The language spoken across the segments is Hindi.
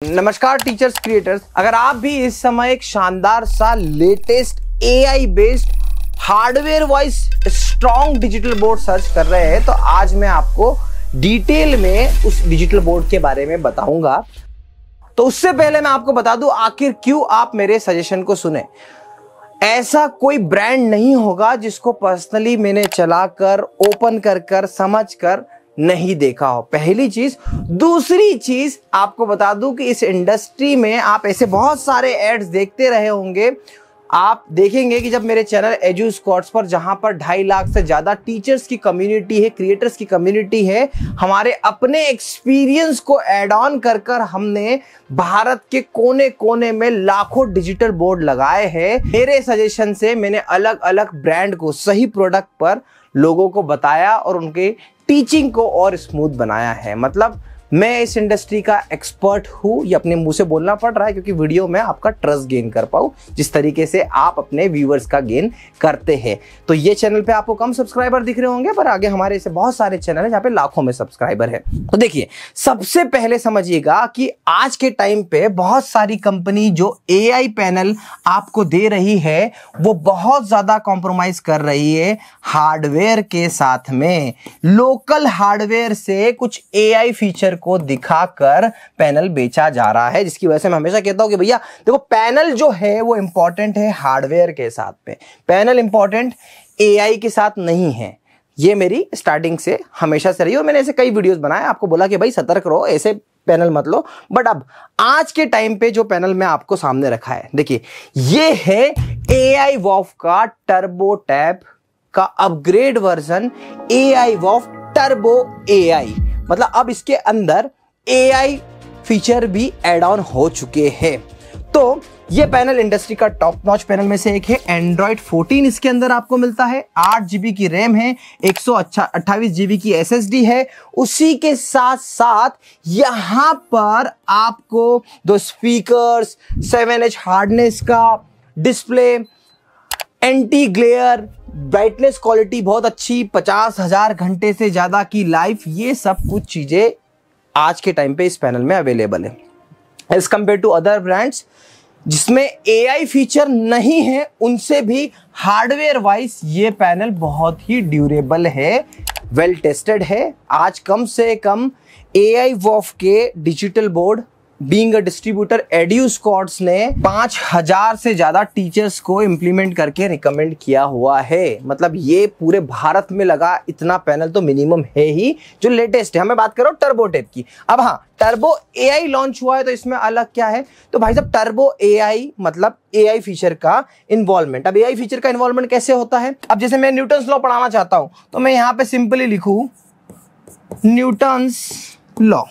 नमस्कार टीचर्स क्रिएटर्स, अगर आप भी इस समय एक शानदार सा latest AI based hardware wise strong digital board search कर रहे हैं तो आज मैं आपको डिटेल में उस डिजिटल बोर्ड के बारे में बताऊंगा। तो उससे पहले मैं आपको बता दूं आखिर क्यों आप मेरे सजेशन को सुने। ऐसा कोई ब्रांड नहीं होगा जिसको पर्सनली मैंने चलाकर ओपन कर समझ कर नहीं देखा हो, पहली चीज। दूसरी चीज आपको बता दूं कि इस इंडस्ट्री में आप ऐसे बहुत सारे एड्स देखते रहे होंगे। आप देखेंगे कि जब मेरे चैनल एजू स्क्वाड्स पर, जहां पर 2.5 लाख से ज्यादा टीचर्स की कम्युनिटी है, क्रिएटर्स की कम्युनिटी है, हमारे अपने एक्सपीरियंस को ऐड ऑन कर हमने भारत के कोने कोने में लाखों डिजिटल बोर्ड लगाए हैं। मेरे सजेशन से मैंने अलग अलग ब्रांड को सही प्रोडक्ट पर लोगों को बताया और उनके टीचिंग को और स्मूथ बनाया है। मतलब मैं इस इंडस्ट्री का एक्सपर्ट हूं, ये अपने मुंह से बोलना पड़ रहा है क्योंकि वीडियो में आपका ट्रस्ट गेन कर पाऊं जिस तरीके से आप अपने व्यूअर्स का गेन करते हैं। तो ये चैनल पे आपको कम सब्सक्राइबर दिख रहे होंगे, पर आगे हमारे ऐसे बहुत सारे चैनल है जहां पे लाखों में सब्सक्राइबर है। तो देखिए, सबसे पहले समझिएगा कि आज के टाइम पे बहुत सारी कंपनी जो एआई पैनल आपको दे रही है वो बहुत ज्यादा कॉम्प्रोमाइज कर रही है हार्डवेयर के साथ में। लोकल हार्डवेयर से कुछ एआई फीचर को दिखाकर पैनल बेचा जा रहा है, जिसकी वजह से मैं हमेशा कहता हूं कि भैया देखो, पैनल जो है वो इंपॉर्टेंट है हार्डवेयर के साथ में, पैनल इंपॉर्टेंट एआई के साथ नहीं है। ये मेरी स्टार्टिंग से हमेशा से रही और मैंने ऐसे कई वीडियोस बनाए, आपको बोला कि भाई सतर्क रहो, ऐसे पैनल मत लो। बट अब आज के टाइम पे जो पैनल मैं आपको सामने रखा है, देखिए ये है एआई वॉफ का टर्बो टैब का अपग्रेड वर्जन, एआई वॉफ टर्बो एआई। मतलब अब इसके अंदर एआई फीचर भी एड ऑन हो चुके हैं। तो ये पैनल इंडस्ट्री का टॉप नॉच पैनल में से एक है। एंड्रॉइड 14 इसके अंदर आपको मिलता है, 8 GB की रैम है, 128 GB की SSD है। उसी के साथ साथ यहां पर आपको दो स्पीकर्स, 7H हार्डनेस का display, anti glare, brightness quality बहुत अच्छी, 50,000 घंटे से ज्यादा की लाइफ, ये सब कुछ चीजें आज के टाइम पे इस पैनल में अवेलेबल है। As compare to other brands जिसमें एआई फीचर नहीं है, उनसे भी हार्डवेयर वाइज ये पैनल बहुत ही ड्यूरेबल है, वेल टेस्टेड है। आज कम से कम एआई वॉफ के digital board being a distributor edu squads ने 5,000 से ज्यादा टीचर्स को इंप्लीमेंट करके रिकमेंड किया हुआ है। मतलब ये पूरे भारत में लगा इतना पैनल तो मिनिमम है ही जो लेटेस्ट है। हमें बात करो टर्बो टेप की। अब हाँ, टर्बो एआई लॉन्च हुआ है तो इसमें अलग क्या है, तो भाई साहब टर्बो एआई मतलब एआई फीचर का इन्वॉल्वमेंट। अब एआई फीचर का इन्वॉल्वमेंट कैसे होता है, अब जैसे मैं न्यूटन्स लॉ पढ़ाना चाहता हूं तो मैं यहां पे सिंपली लिखूं न्यूटन्स लॉ,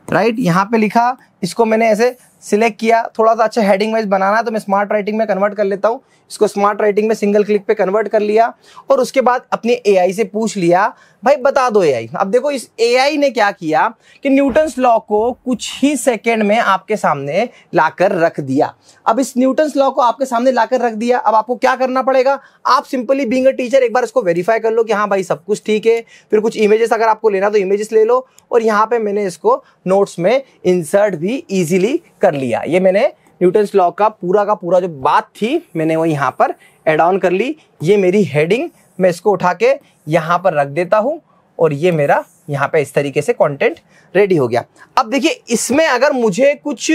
राइट, यहां पे लिखा, इसको मैंने ऐसे सिलेक्ट किया। थोड़ा सा अच्छा हेडिंग वाइज बनाना है तो मैं स्मार्ट राइटिंग में कन्वर्ट कर लेता हूँ, इसको स्मार्ट राइटिंग में सिंगल क्लिक पे कन्वर्ट कर लिया और उसके बाद अपने एआई से पूछ लिया, भाई बता दो एआई। अब देखो इस एआई ने क्या किया कि न्यूटन्स लॉ को कुछ ही सेकंड में आपके सामने लाकर रख दिया। अब इस न्यूटन्स लॉ को आपके सामने लाकर रख दिया, अब आपको क्या करना पड़ेगा, आप सिंपली बीइंग अ टीचर एक बार इसको वेरीफाई कर लो कि हाँ भाई सब कुछ ठीक है। फिर कुछ इमेजेस अगर आपको लेना तो इमेजेस ले लो और यहाँ पे मैंने इसको नोट्स में इंसर्ट भी इजीली कर लिया। ये मैंने न्यूटन्स लॉ का पूरा जो बात थी मैंने वो यहाँ पर एड ऑन कर ली। ये मेरी हेडिंग, मैं इसको उठा के यहाँ पर रख देता हूँ और ये मेरा यहाँ पे इस तरीके से कंटेंट रेडी हो गया। अब देखिए, इसमें अगर मुझे कुछ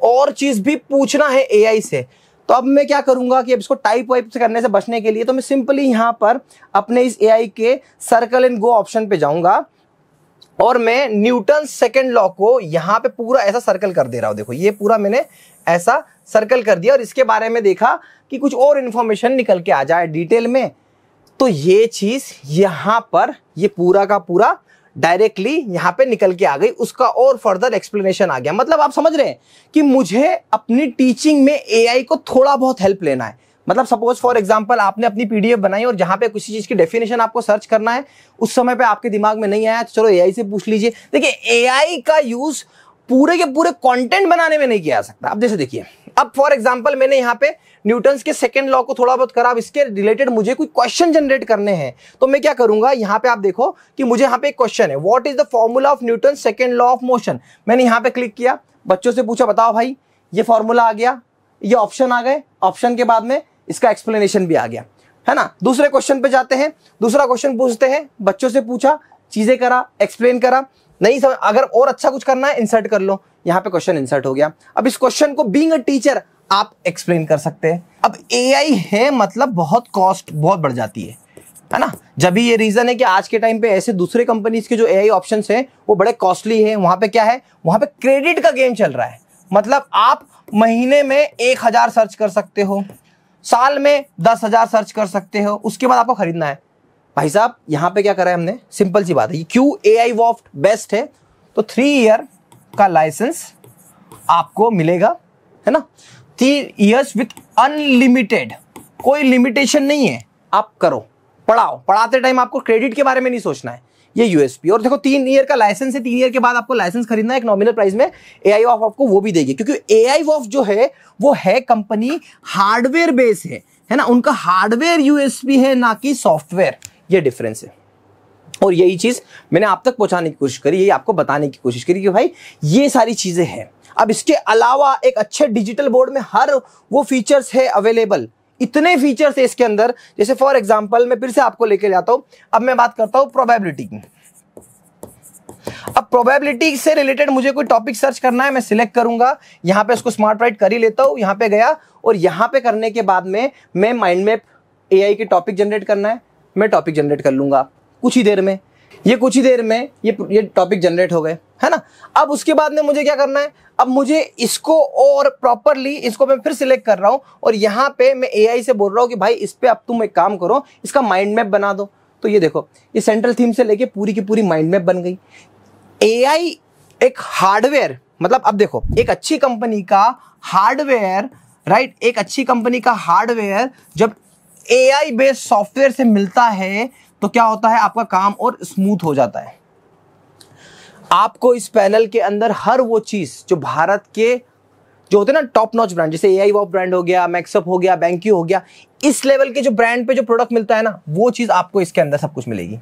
और चीज भी पूछना है एआई से तो अब मैं क्या करूंगा कि अब इसको टाइप वाइप से करने से बचने के लिए तो मैं सिंपली यहाँ पर अपने इस एआई के सर्कल एंड गो ऑप्शन पे जाऊंगा और मैं न्यूटन सेकंड लॉ को यहाँ पे पूरा ऐसा सर्कल कर दे रहा हूं। देखो ये पूरा मैंने ऐसा सर्कल कर दिया और इसके बारे में देखा कि कुछ और इंफॉर्मेशन निकल के आ जाए डिटेल में, तो ये चीज यहाँ पर ये पूरा का पूरा डायरेक्टली यहाँ पे निकल के आ गई, उसका और फर्दर एक्सप्लेनेशन आ गया। मतलब आप समझ रहे हैं कि मुझे अपनी टीचिंग में एआई को थोड़ा बहुत हेल्प लेना है। मतलब सपोज फॉर एग्जांपल आपने अपनी पीडीएफ बनाई और जहां पे किसी चीज की डेफिनेशन आपको सर्च करना है, उस समय पे आपके दिमाग में नहीं आया तो चलो एआई से पूछ लीजिए। देखिए एआई का यूज पूरे के पूरे कंटेंट बनाने में नहीं किया जा सकता। अब जैसे देखिए, अब फॉर एग्जांपल मैंने यहाँ पे न्यूटन्स के सेकंड लॉ को थोड़ा बहुत करा, अब इसके रिलेटेड मुझे कोई क्वेश्चन जनरेट करने हैं तो मैं क्या करूंगा, यहाँ पे आप देखो कि मुझे यहाँ पे एक क्वेश्चन है, what is the formula of Newton second law of motion. मैंने यहाँ पे क्लिक किया, बच्चों से पूछा बताओ भाई ये फॉर्मूला आ गया, ये ऑप्शन आ गए, ऑप्शन के बाद में इसका एक्सप्लेनेशन भी आ गया, है ना। दूसरे क्वेश्चन पे जाते हैं, दूसरा क्वेश्चन पूछते हैं, बच्चों से पूछा, चीजें करा, एक्सप्लेन करा, नहीं समझ, अगर और अच्छा कुछ करना है इंसर्ट कर लो, यहां पे क्वेश्चन इंसर्ट हो गया। अब इस क्वेश्चन को बीइंग अ टीचर आप एक्सप्लेन कर सकते हैं। अब एआई है मतलब बहुत कॉस्ट बहुत बढ़ जाती है ना। जब भी ये रीजन है कि आज के टाइम पे ऐसे दूसरे कंपनीज के जो एआई ऑप्शंस हैं वो बड़े कॉस्टली हैं। वहां पे क्या है, वहां पे क्रेडिट का गेम चल रहा है। मतलब आप महीने में 1000 सर्च कर सकते हो, साल में 10,000 सर्च कर सकते हो, उसके बाद आपको खरीदना है। भाई साहब यहां पे क्या करा है हमने, सिंपल सी बात है, क्यों एआई वॉफ्ट बेस्ट है, तो 3 ईयर का लाइसेंस आपको मिलेगा, है ना। 3 इयर्स विथ अनलिमिटेड, कोई लिमिटेशन नहीं है, आप करो, पढ़ाओ, पढ़ाते टाइम आपको क्रेडिट के बारे में नहीं सोचना है, ये यूएसपी। और देखो 3 ईयर का लाइसेंस है, 3 ईयर के बाद आपको लाइसेंस खरीदना है, एक नॉमिनल प्राइस में एआई वॉफ आपको वो भी देगी, क्योंकि एआई वॉफ जो है वो है कंपनी हार्डवेयर बेस है ना, उनका हार्डवेयर यूएसपी है ना कि सॉफ्टवेयर, ये डिफरेंस है। और यही चीज मैंने आप तक पहुंचाने की कोशिश करी, यही आपको बताने की कोशिश करी कि भाई ये सारी चीजें हैं। अब इसके अलावा एक अच्छे डिजिटल बोर्ड में हर वो फीचर्स है अवेलेबल, इतने फीचर्स है इसके अंदर। जैसे फॉर एग्जांपल मैं फिर से आपको लेके जाता हूं, अब मैं बात करता हूं प्रोबेबिलिटी की। अब प्रोबेबिलिटी से रिलेटेड मुझे कोई टॉपिक सर्च करना है, मैं सिलेक्ट करूंगा, यहां पे इसको स्मार्ट राइट कर ही लेता हूं, यहां पे गया, और यहां पे करने के बाद में मैं माइंड मैप एआई के टॉपिक जनरेट करना है, मैं टॉपिक जनरेट कर लूंगा कुछ ही देर में, कुछ ही देर में ये टॉपिक जनरेट हो गए, है ना। अब उसके बाद में मुझे क्या करना है, अब मुझे इसको और प्रॉपरली इसको मैं फिर सिलेक्ट कर रहा हूं, और यहां पे मैं एआई से बोल रहा हूं कि भाई इस पे अब तुम एक काम करो, इसका माइंड मैप बना दो। तो ये देखो, ये सेंट्रल थीम से लेके पूरी की पूरी माइंड मैप बन गई। एआई एक हार्डवेयर, मतलब अब देखो एक अच्छी कंपनी का हार्डवेयर, राइट, एक अच्छी कंपनी का हार्डवेयर जब एआई बेस्ड सॉफ्टवेयर से मिलता है तो क्या होता है, आपका काम और स्मूथ हो जाता है। आपको इस पैनल के अंदर हर वो चीज जो भारत के जो होते हैं ना टॉप नॉच ब्रांड, जैसे एआई वॉफ ब्रांड हो गया, मैक्सअप हो गया, बैंक्यू हो गया, इस लेवल के जो ब्रांड पे जो प्रोडक्ट मिलता है ना, वो चीज आपको इसके अंदर सब कुछ मिलेगी,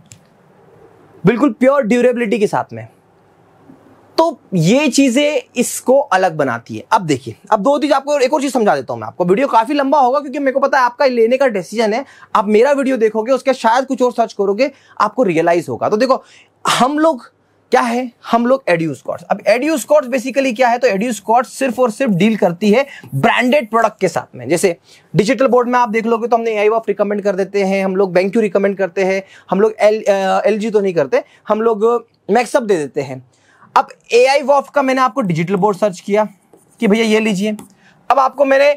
बिल्कुल प्योर ड्यूरेबिलिटी के साथ में। तो ये चीजें इसको अलग बनाती है। अब देखिए, अब दो चीज आपको एक और चीज समझा देता हूं मैं आपको। वीडियो काफी लंबा होगा क्योंकि मेरे को पता है आपका लेने का डिसीजन है, आप मेरा वीडियो देखोगे, उसके शायद कुछ और सर्च करोगे, आपको रियलाइज होगा। तो देखो हम लोग क्या है, हम लोग एड्यूस्कॉर्ट्स। अब एड्यूस्कॉर्ट्स बेसिकली क्या है, तो एड्यूस्कॉर्ट्स सिर्फ और सिर्फ डील करती है ब्रांडेड प्रोडक्ट के साथ में। जैसे डिजिटल बोर्ड में आप देख लोगे तो हमने एआई वॉफ रिकमेंड कर देते हैं, हम लोग बैंक्यू रिकमेंड करते हैं, हम लोग एलजी तो नहीं करते, हम लोग मैक्सअप दे देते हैं। अब एआई वॉफ का मैंने आपको डिजिटल बोर्ड सर्च किया कि भैया ये लीजिए, अब आपको मैंने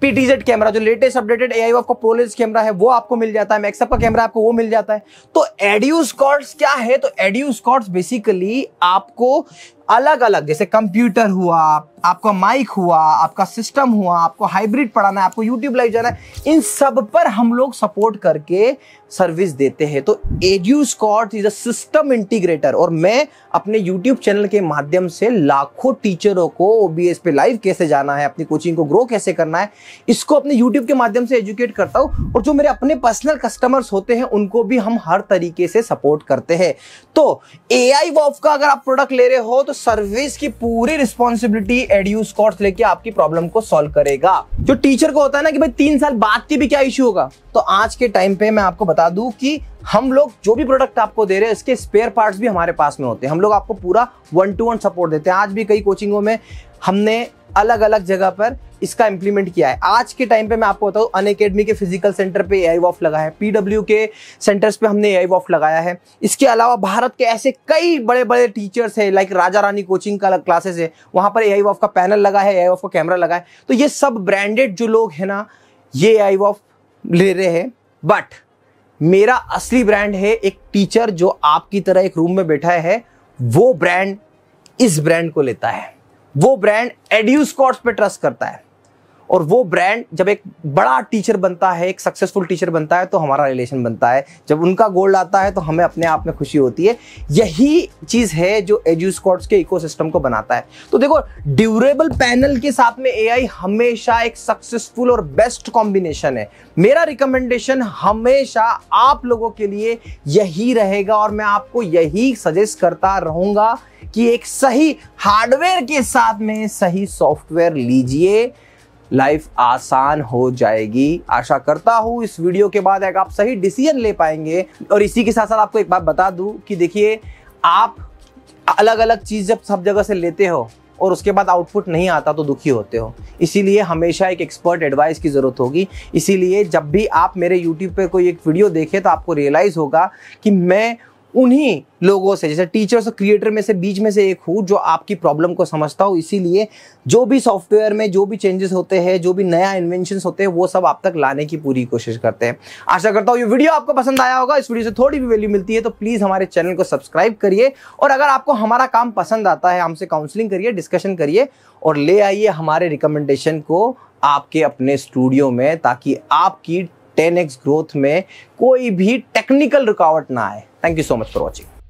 पीटीजेड कैमरा जो लेटेस्ट अपडेटेड एआई वॉफ का प्रोलेस कैमरा है वो आपको मिल जाता है, मैक्सअप का कैमरा आपको वो मिल जाता है। तो एड्यूस्कॉर्ट्स क्या है, तो एड्यूस्कॉर्ट्स बेसिकली आपको अलग अलग, जैसे कंप्यूटर हुआ, आपका माइक हुआ, आपका सिस्टम हुआ, आपको हाइब्रिड पढ़ाना है, आपको यूट्यूब लाइव जाना है, इन सब पर हम लोग सपोर्ट करके सर्विस देते हैं। तो एड्यूस्कॉर्ट्स इज अ सिस्टम इंटीग्रेटर, और मैं अपने यूट्यूब चैनल के माध्यम से लाखों टीचरों को ओबीएस पे लाइव कैसे जाना है, अपनी कोचिंग को ग्रो कैसे करना है, इसको अपने यूट्यूब के माध्यम से एजुकेट करता हूं। और जो मेरे अपने पर्सनल कस्टमर्स होते हैं उनको भी हम हर तरीके से सपोर्ट करते हैं। तो एआई वॉफ का अगर आप प्रोडक्ट ले रहे हो तो सर्विस की पूरी रिस्पॉन्सिबिलिटी एड्यूस्कॉर्ट्स लेके आपकी प्रॉब्लम को सॉल्व करेगा। जो टीचर को होता है ना कि भाई 3 साल बाद की भी क्या इश्यू होगा, तो आज के टाइम पे मैं आपको बता दूं कि हम लोग जो भी प्रोडक्ट आपको दे रहे हैं इसके स्पेयर पार्ट्स भी हमारे पास में होते हैं। हम लोग आपको पूरा 1-to-1 सपोर्ट देते हैं। आज भी कई कोचिंगों में हमने अलग अलग जगह पर इसका इंप्लीमेंट किया है। आज के टाइम पे मैं आपको बताऊं, अनअकैडमी के फिजिकल सेंटर पे एआई वॉफ लगा है, पीडब्ल्यू के सेंटर्स पे हमने एआई वॉफ लगाया है। इसके अलावा भारत के ऐसे कई बड़े बड़े टीचर्स हैं, लाइक राजा रानी कोचिंग का क्लासेस है, वहां पर एआई वॉफ का पैनल लगा है, एआई वॉफ का कैमरा लगा है। तो ये सब ब्रांडेड जो लोग हैं ना, ये एआई वॉफ ले रहे हैं। बट मेरा असली ब्रांड है एक टीचर जो आपकी तरह एक रूम में बैठा है, वो ब्रांड इस ब्रांड को लेता है, वो ब्रांड एड्यूस्कॉर्ट्स पे ट्रस्ट करता है। और वो ब्रांड जब एक बड़ा टीचर बनता है, एक सक्सेसफुल टीचर बनता है, तो हमारा रिलेशन बनता है। जब उनका गोल्ड आता है तो हमें अपने आप में खुशी होती है। यही चीज है जो एजुस्क्वाड्स के इकोसिस्टम को बनाता है। तो देखो, ड्यूरेबल पैनल के साथ में एआई हमेशा एक सक्सेसफुल और बेस्ट कॉम्बिनेशन है। मेरा रिकमेंडेशन हमेशा आप लोगों के लिए यही रहेगा और मैं आपको यही सजेस्ट करता रहूंगा कि एक सही हार्डवेयर के साथ में सही सॉफ्टवेयर लीजिए, लाइफ आसान हो जाएगी। आशा करता हूं इस वीडियो के बाद एक आप सही डिसीजन ले पाएंगे। और इसी के साथ साथ आपको एक बात बता दूं कि देखिए, आप अलग अलग चीज जब सब जगह से लेते हो और उसके बाद आउटपुट नहीं आता तो दुखी होते हो। इसीलिए हमेशा एक एक्सपर्ट एडवाइस की जरूरत होगी। इसीलिए जब भी आप मेरे YouTube पे कोई एक वीडियो देखें तो आपको रियलाइज होगा कि मैं उन्हीं लोगों से, जैसे टीचर्स और क्रिएटर में से बीच में से एक हूं जो आपकी प्रॉब्लम को समझता हूं। इसीलिए जो भी सॉफ्टवेयर में जो भी चेंजेस होते हैं, जो भी नया इन्वेंशंस होते हैं, वो सब आप तक लाने की पूरी कोशिश करते हैं। आशा करता हूं ये वीडियो आपको पसंद आया होगा। इस वीडियो से थोड़ी भी वैल्यू मिलती है तो प्लीज हमारे चैनल को सब्सक्राइब करिए। और अगर आपको हमारा काम पसंद आता है, हमसे काउंसलिंग करिए, डिस्कशन करिए और ले आइए हमारे रिकमेंडेशन को आपके अपने स्टूडियो में, ताकि आपकी 10x ग्रोथ में कोई भी टेक्निकल रुकावट ना आए। Thank you so much for watching.